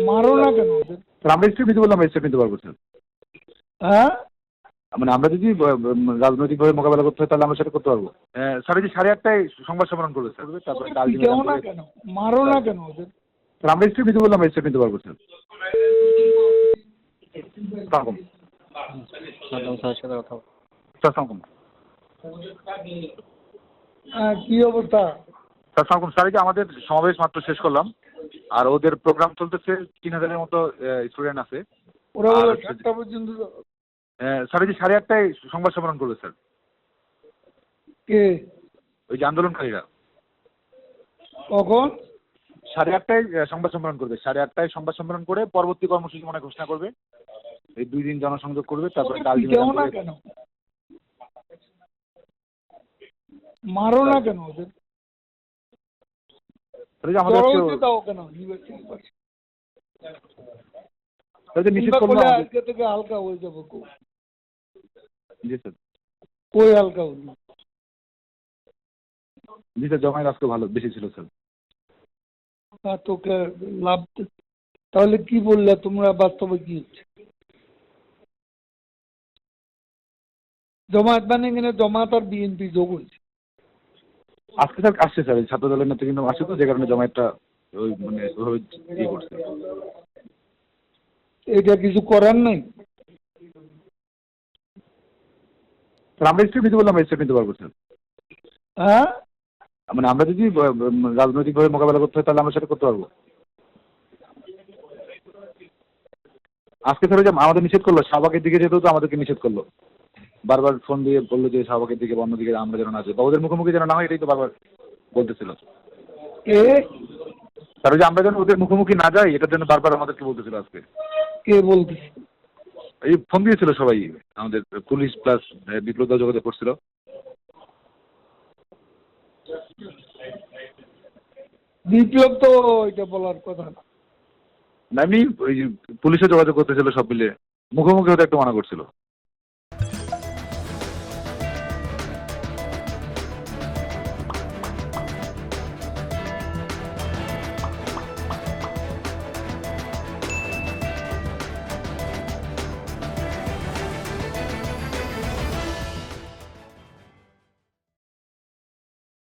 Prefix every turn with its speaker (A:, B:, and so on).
A: মারো না কেন ওদের?
B: স্যার আমরা স্টেপ নিতে বললাম, স্টেপ নিতে পারবো স্যার।
A: হ্যাঁ,
B: মানে আমরা যদি রাজনৈতিকভাবে মোকাবেলা করতে হয় তাহলে আমরা সেটা করতে পারবো। স্যার এই যে 8:30টায় সংবাদ সম্মেলন করবে স্যার, তারপরে কাল
A: পিটাও না কেন? মারো না কেন ওদের?
B: স্যার আমরা স্টেপ নিতে বললাম, স্টেপ নিতে পারবো স্যার। আসসালামু আলাইকুম। স্যার আসসালামু আলাইকুম।
A: হ্যাঁ, কি অবস্থা?
B: স্যার আসসালামু আলাইকুম। স্যার এই যে আমাদের সমাবেশ মাত্র শেষ করলাম, আর ওদের প্রোগ্রাম চলতেছে, 3000-এর মতো স্টুডেন্ট আছে।
A: ওরা
B: আর
A: বলে 7টা পর্যন্ত।
B: স্যার এই যে 8:30টায় সংবাদ সম্মেলন করবে স্যার,
A: কে?
B: ওই যে আন্দোলনকারীরা।
A: কখন?
B: 8:30টায় সংবাদ সম্মেলন করবে, 8:30টায় সংবাদ সম্মেলন করে পরবর্তী কর্মসূচি মনে ঘোষণা করবে। এই 2 দিন জনসংযোগ করবে, তারপরে কাল
A: পিটাও না কেন? মারো না কেন ওদের?
B: আমাদের
A: দাও কেন?
B: নিষেধ করলো
A: আজকে থেকে হালকা হয়ে যাবো।
B: জি স্যার।
A: কই হালকা হলো?
B: জি স্যার, জমায়েত আজকে ভালো বেশি ছিল স্যার।
A: তোকে লাভ। তাহলে কি বললে তোমরা, বাস্তবে কি হচ্ছে? জমায়েত মানে কিনা জমায়েত আর বিএনপি যোগ হয়েছে?
B: আজকে স্যার আসছে স্যার, ছাত্র দলের নেতৃবৃন্দ আসছে তো, যে কারণে জমায়েতটা ওই মানে ওইভাবে ইয়ে করছে।
A: এটা কিছু করার নাই।
B: স্যার আমরা স্টেপ নিতে বললাম, স্টেপ নিতে পারবো স্যার।
A: হ্যাঁ,
B: মানে আমরা যদি রাজনৈতিকভাবে মোকাবেলা করতে হয় তাহলে আমরা সেটা করতে পারবো। আজকে স্যার যে আমাদের নিষেধ করলো, শাহবাগের দিকে যেতেও তো আমাদেরকে নিষেধ করলো, বারবার ফোন দিয়ে বললো যে শাহবাগের দিকে বা অন্যদিকে আমরা যেন না যাই, বা ওদের মুখোমুখি যেন না হয়, এটাই তো বারবার বলতেছিল।
A: কে?
B: স্যার ওই যে আমরা যেন ওদের মুখোমুখি না যাই, এটার জন্য বারবার আমাদেরকে বলতেছিল আজকে।
A: কে বলতেছে?
B: এই ফোন দিয়েছিল সবাই, আমাদের পুলিশ প্লাস বিপ্লব দল যোগাযোগ করছিল।
A: বিপ্লব তো এটা বলার কথা না।
B: এমনি ওই পুলিশে যোগাযোগ করতেছিল, সব মিলে মুখোমুখি হতে একটু মানা করছিল।